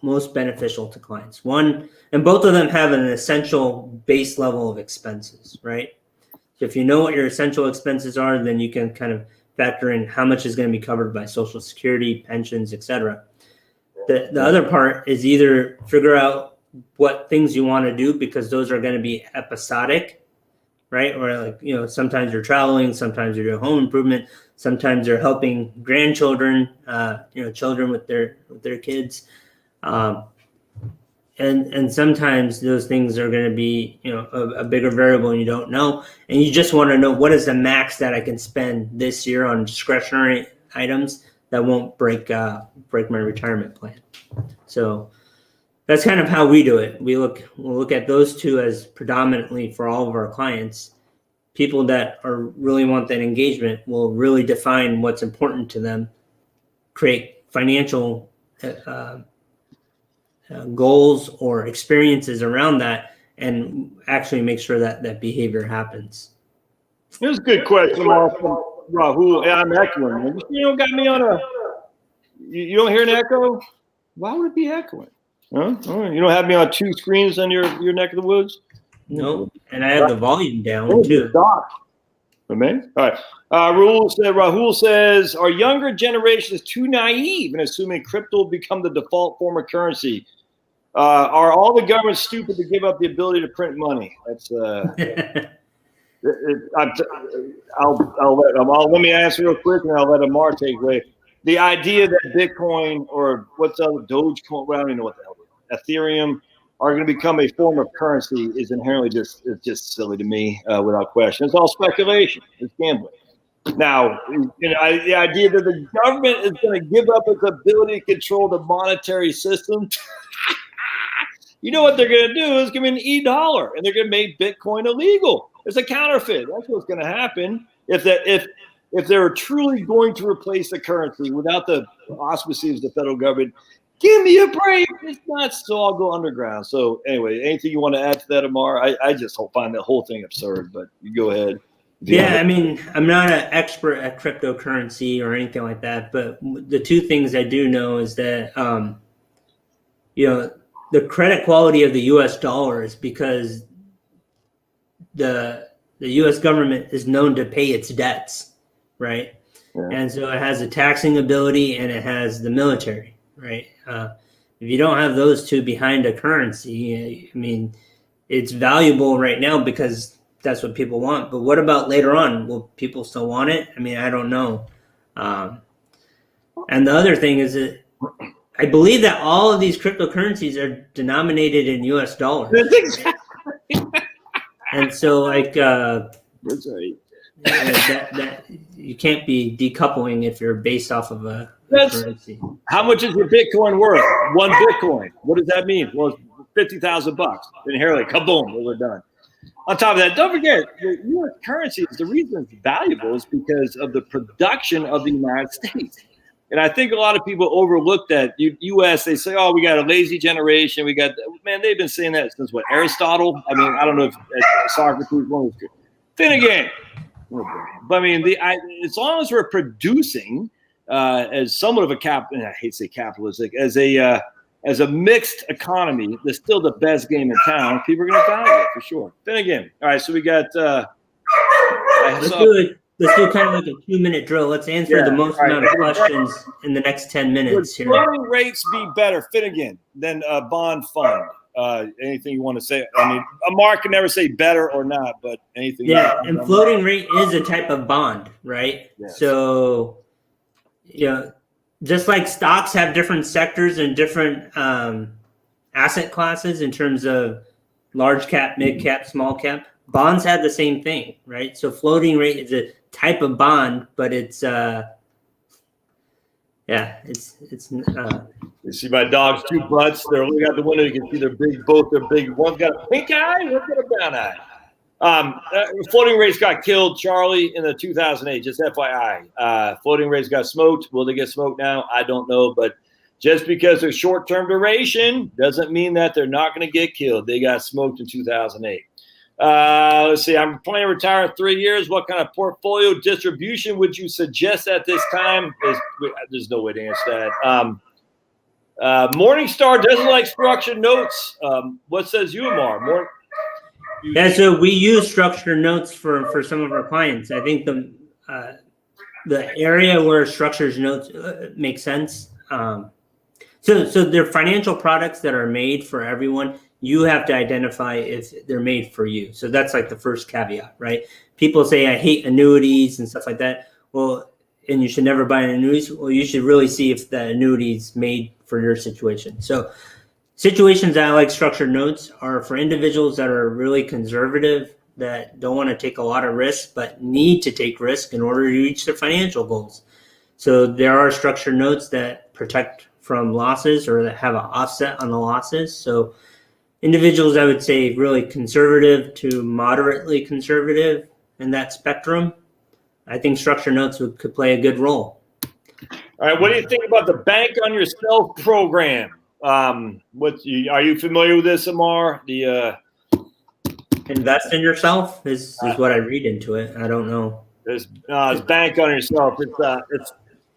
most beneficial to clients. One, and both of them have an essential base level of expenses, right? So if you know what your essential expenses are, then you can kind of factor in how much is going to be covered by Social Security, pensions, etc. The other part is either figure out what things you want to do, because those are going to be episodic, right? Or sometimes you're traveling, sometimes you're doing home improvement, sometimes you're helping grandchildren, children with their kids. And sometimes those things are going to be, a bigger variable and you don't know. And you just want to know, what is the max that I can spend this year on discretionary items that won't break my retirement plan. So that's kind of how we do it. We'll look at those two as predominantly for all of our clients. People that really want that engagement will really define what's important to them, create financial goals or experiences around that, and actually make sure that behavior happens. Here's a good question, Mark, from Rahul. Yeah, I'm echoing. You don't got me on a. You don't hear an echo? Why would it be echoing? Huh? Oh, you don't have me on two screens on your neck of the woods? No, and I have the volume down too. Amazing. All right. Rahul says, are younger generations too naive in assuming crypto will become the default form of currency? Are all the governments stupid to give up the ability to print money? That's let me answer real quick, and I'll let Amar take away. The idea that Bitcoin or what's other Dogecoin, well, I don't even know what the hell it is, Ethereum are going to become a form of currency is inherently just silly to me, without question. It's all speculation. It's gambling. Now, the idea that the government is going to give up its ability to control the monetary system. You know what they're going to do is give me an e-dollar, and they're going to make Bitcoin illegal. It's a counterfeit. That's what's going to happen if they're truly going to replace the currency without the auspices of the federal government. Give me a break. It's not, so I'll go underground. So anyway, anything you want to add to that, Amar? I just find the whole thing absurd, but you go ahead. Yeah, I mean, I'm not an expert at cryptocurrency or anything like that, but the two things I do know is that, the credit quality of the U.S. dollar is because the U.S. government is known to pay its debts, right? Yeah. And so it has a taxing ability and it has the military, right? If you don't have those two behind a currency, I mean, it's valuable right now because that's what people want. But what about later on? Will people still want it? I mean, I don't know. And the other thing is that I believe that all of these cryptocurrencies are denominated in U.S. dollars. That's exactly. And so, like, that's right. that you can't be decoupling if you're based off of a currency. How much is your Bitcoin worth? One Bitcoin. What does that mean? Well, it's $50,000. Inherently, kaboom, we're done. On top of that, don't forget, the U.S. currency, the reason it's valuable is because of the production of the United States. And I think a lot of people overlook that. U.S., they say, oh, we got a lazy generation. They've been saying that since what, Aristotle? I mean, I don't know if Socrates one was good. Then again, but I mean, as long as we're producing as somewhat of a I hate to say capitalistic, as a mixed economy, that's still the best game in town. People are going to value it for sure. Then again, all right, so we got. Let's do kind of like a 2-minute drill. Let's answer the most amount of questions in the next 10 minutes. Would floating rates be better, Finnegan, than a bond fund? Anything you want to say? I mean, Amar can never say better or not, but anything. Yeah, and floating rate is a type of bond, right? Yes. So, just like stocks have different sectors and different asset classes in terms of large cap, mid cap, small cap, bonds have the same thing, right? So floating rate is a type of bond, but it's You see my dog's two butts. They're looking out the window. You can see they're big. Both are big. One's got a pink eye. One's got a brown eye. Floating rates got killed, Charlie, in the 2008. Just FYI. Floating rates got smoked. Will they get smoked now? I don't know. But just because they're short-term duration doesn't mean that they're not going to get killed. They got smoked in 2008. Let's see. I'm planning to retire in 3 years. What kind of portfolio distribution would you suggest at this time? There's no way to answer that. Morningstar doesn't like structured notes. What says you, Amar? Yeah, so we use structured notes for some of our clients. I think the area where structured notes make sense. So they're financial products that are made for everyone. You have to identify if they're made for you. So that's like the first caveat, right? People say, I hate annuities and stuff like that. Well, and you should never buy an annuity. Well, you should really see if the annuity is made for your situation. So situations that I like structured notes are for individuals that are really conservative, that don't want to take a lot of risk, but need to take risk in order to reach their financial goals. So there are structured notes that protect from losses or that have an offset on the losses. So individuals, I would say, really conservative to moderately conservative in that spectrum, I think structured notes could play a good role. All right, what do you think about the Bank on Yourself program? Are you familiar with this, Amar? Invest in yourself is what I read into it. I don't know. It's Bank on Yourself.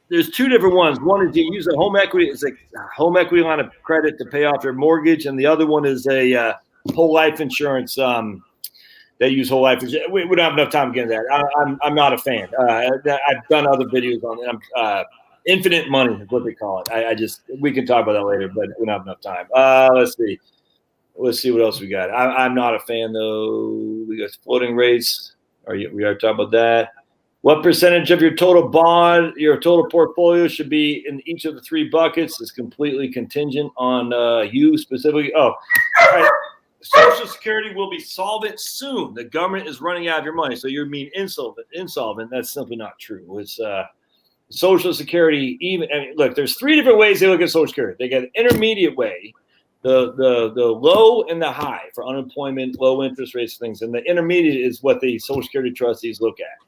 There's two different ones. One is you use a home equity. It's like a home equity line of credit to pay off your mortgage, and the other one is a whole life insurance. They use whole life insurance. We don't have enough time to get into that. I'm not a fan. I've done other videos on it. Infinite money is what they call it. We can talk about that later, but we don't have enough time. Let's see what else we got. I'm not a fan though. We got floating rates. We are talking about that. What percentage of your total portfolio should be in each of the three buckets is completely contingent on you specifically. Oh, all right. Social Security will be solvent soon. The government is running out of your money. So you mean insolvent. That's simply not true. It's Social Security. Look, there's three different ways they look at Social Security. They get an intermediate way, the low and the high for unemployment, low interest rates, things. And the intermediate is what the Social Security trustees look at.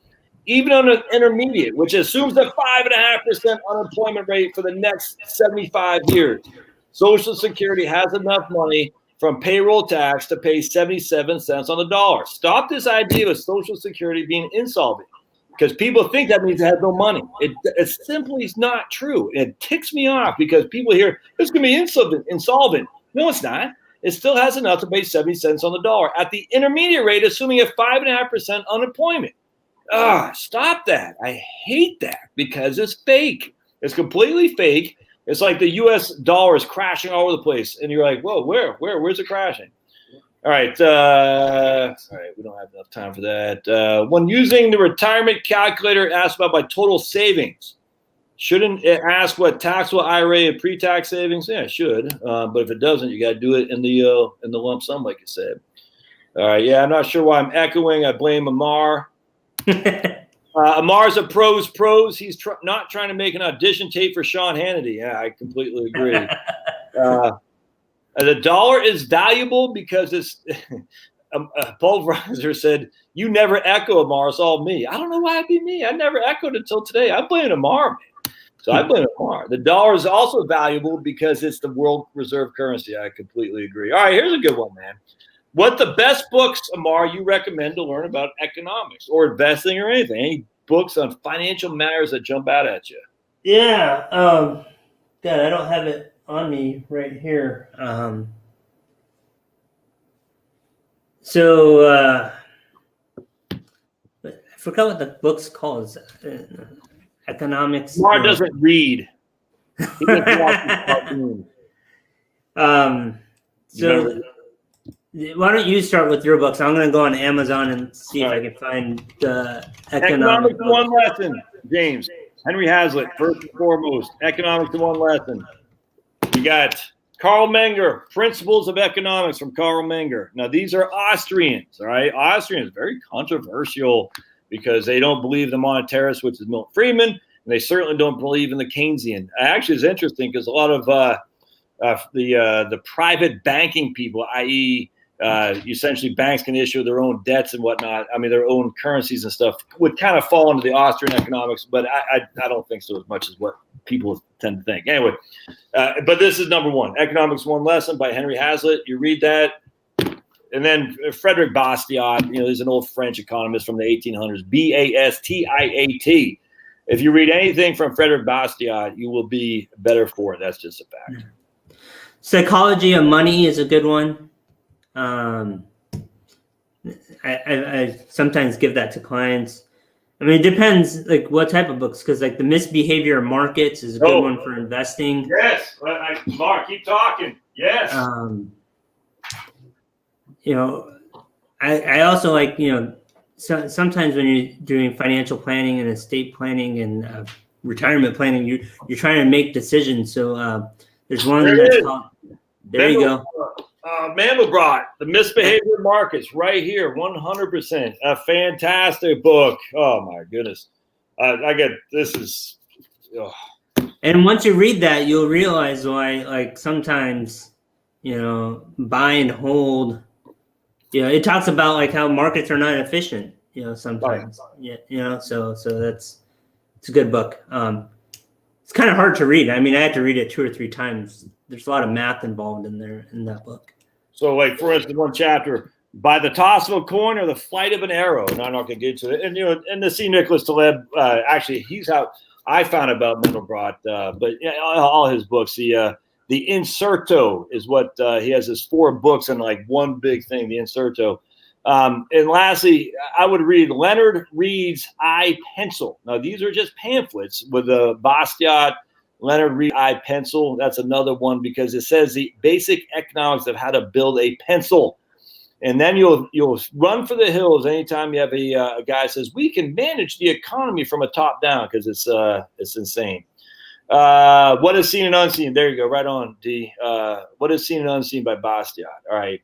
Even on an intermediate, which assumes a 5.5% unemployment rate for the next 75 years, Social Security has enough money from payroll tax to pay 77 cents on the dollar. Stop this idea of Social Security being insolvent, because people think that means it has no money. It simply is not true. It ticks me off because people hear it's going to be insolvent. No, it's not. It still has enough to pay 70 cents on the dollar at the intermediate rate, assuming a 5.5% unemployment. Stop that. I hate that because it's fake. It's completely fake. It's like the U.S. dollar is crashing all over the place. And you're like, whoa, where's it crashing? All right. We don't have enough time for that. When using the retirement calculator, it asks about my total savings. Shouldn't it ask what taxable IRA and pre-tax savings? Yeah, it should. But if it doesn't, you got to do it in the lump sum, like you said. All right. Yeah, I'm not sure why I'm echoing. I blame Amar. Amar's a pros. He's not trying to make an audition tape for Sean Hannity. Yeah, I completely agree. The dollar is valuable because it's Pulverizer said, you never echo, Amar. It's all me. I don't know why it'd be me. I never echoed until today. I blame Amar, man. So I blame Amar. The dollar is also valuable because it's the world reserve currency. I completely agree. All right, here's a good one, man. What the best books, Amar, you recommend to learn about economics or investing or anything? Any books on financial matters that jump out at you? Yeah. God, I don't have it on me right here. I forgot what the book's called. Economics. Amar doesn't read. He doesn't watch his cartoons. Why don't you start with your books? I'm going to go on Amazon and see if I can find the economics in one lesson, James. Henry Hazlitt, first and foremost. Economics in one lesson. You got Karl Menger, Principles of Economics from Karl Menger. Now, these are Austrians, all right? Austrians, very controversial because they don't believe the monetarists, which is Milton Friedman, and they certainly don't believe in the Keynesian. Actually, it's interesting because a lot of the private banking people, i.e., essentially banks can issue their own debts and whatnot, I mean, their own currencies and stuff, would kind of fall into the Austrian economics, but I don't think so as much as what people tend to think. Anyway, but this is number one, Economics One Lesson by Henry Hazlitt. You read that. And then Frederick Bastiat, he's an old French economist from the 1800s, Bastiat. If you read anything from Frederick Bastiat, you will be better for it. That's just a fact. Psychology of Money is a good one. I sometimes give that to clients. I mean, it depends, like, what type of books, because, like, The Misbehavior of Markets is a good one for investing. Yes. Mark, keep talking. Yes. I also like, sometimes when you're doing financial planning and estate planning and retirement planning, you're trying to make decisions. So there's one that's called, there you go. Mandelbrot, The Misbehavior of Markets, right here, 100%. A fantastic book. Oh, my goodness. And once you read that, you'll realize why, like, sometimes, buy and hold, it talks about, like, how markets are not efficient, sometimes. Right. Yeah, so it's a good book. It's kind of hard to read. I mean, I had to read it 2 or 3 times. There's a lot of math involved in that book. So, like, for instance, one chapter, By the Toss of a Coin or the Flight of an Arrow. And I'm not going to get into it. And, and the C. Nicholas Taleb, actually, he's out. I found about Mandelbrot, but all his books, the Inserto is what he has his 4 books and, like, one big thing, the Inserto. And lastly, I would read Leonard Read's I Pencil. Now, these are just pamphlets with the Bastiat, Leonard Read I Pencil. That's another one because it says the basic economics of how to build a pencil. And then you'll run for the hills anytime you have a guy says, we can manage the economy from a top down, because it's insane. What is Seen and Unseen? There you go, right on, D. What is Seen and Unseen by Bastiat? All right.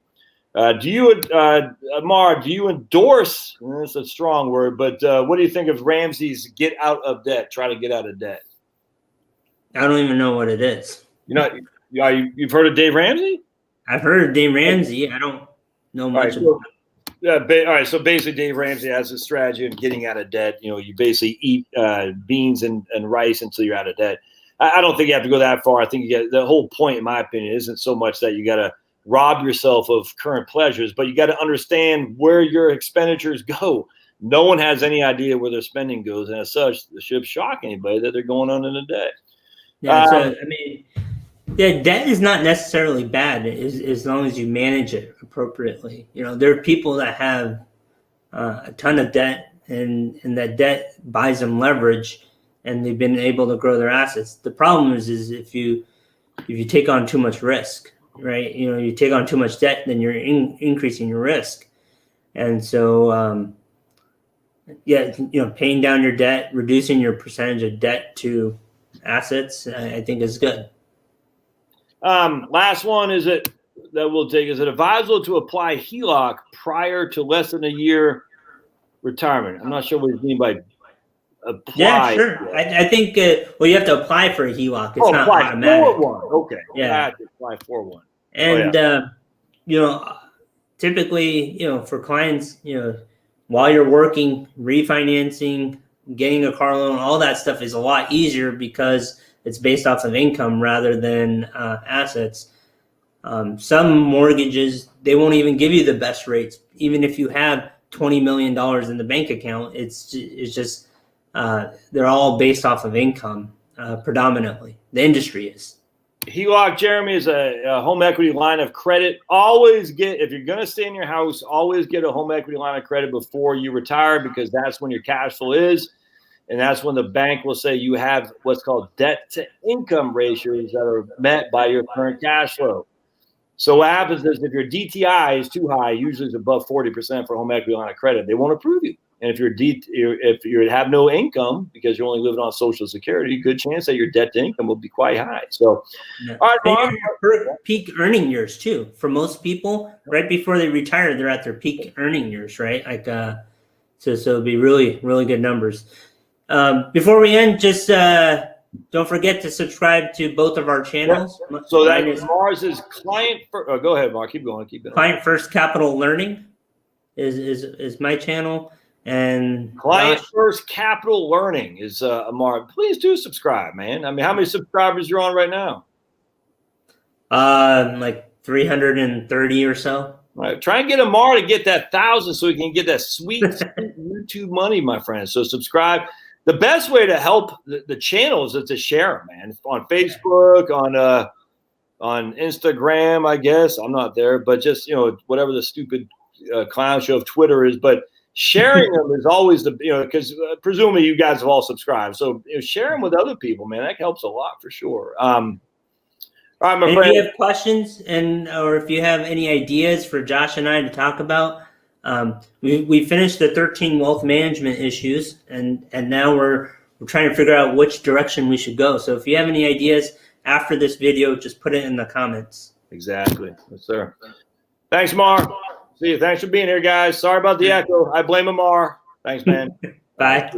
Amar, do you endorse, that's a strong word, but what do you think of Ramsey's get out of debt, try to get out of debt? I don't even know what it is. You've heard of Dave Ramsey? I've heard of Dave Ramsey. I don't know much about it. All right, so basically Dave Ramsey has a strategy of getting out of debt. You basically eat beans and rice until you're out of debt. I don't think you have to go that far. I think the whole point, in my opinion, isn't so much that you got to rob yourself of current pleasures, but you got to understand where your expenditures go. No one has any idea where their spending goes, and as such, it should shock anybody that they're going on in a debt. Yeah, debt is not necessarily bad as long as you manage it appropriately. There are people that have a ton of debt, and that debt buys them leverage, and they've been able to grow their assets. The problem is if you take on too much risk, right? You take on too much debt, then you're increasing your risk. And so, paying down your debt, reducing your percentage of debt to assets, I think is good. Last one is it advisable to apply HELOC prior to less than a year retirement? I'm not sure what you mean by apply. Yeah, sure. I think you have to apply for a HELOC. It's not automatic. For one. Okay. Yeah. Apply for one. And typically, for clients, while you're working, refinancing, getting a car loan, all that stuff is a lot easier because it's based off of income rather than assets. Some mortgages, they won't even give you the best rates. Even if you have $20 million in the bank account, it's just they're all based off of income predominantly. The industry is. HELOC, Jeremy, is a home equity line of credit. Always if you're going to stay in your house, always get a home equity line of credit before you retire, because that's when your cash flow is. And that's when the bank will say you have what's called debt to income ratios that are met by your current cash flow. So what happens is if your DTI is too high, usually it's above 40% for home equity line of credit, they won't approve you. And if if you have no income because you're only living on Social Security, good chance that your debt to income will be quite high. So, all right, Mark. Peak earning years too. For most people, right before they retire, they're at their peak earning years, right? Like, so it'd be really, really good numbers. Before we end, just don't forget to subscribe to both of our channels. Yeah. So that Mars is client. Go ahead, Mark. Keep going. Client First Capital Learning is my channel, and Client First Capital Learning is Amar. Please do subscribe, man. I mean, how many subscribers you're on right now? Like 330 or so. All right, try and get Amar to get that 1,000 so he can get that sweet YouTube money, my friend. So subscribe. The best way to help the channel is to share them, man. On Facebook, on Instagram, I guess. I'm not there, but just, whatever the stupid clown show of Twitter is. But sharing them is always because presumably you guys have all subscribed. So share them with other people, man. That helps a lot for sure. All right, my friend. If you have questions or if you have any ideas for Josh and I to talk about, we finished the 13 wealth management issues, and now we're trying to figure out which direction we should go. So if you have any ideas after this video, just put it in the comments. Exactly. Yes, sir. Thanks, Amar. See you. Thanks for being here, guys. Sorry about the echo. I blame Amar. Thanks, man. Bye.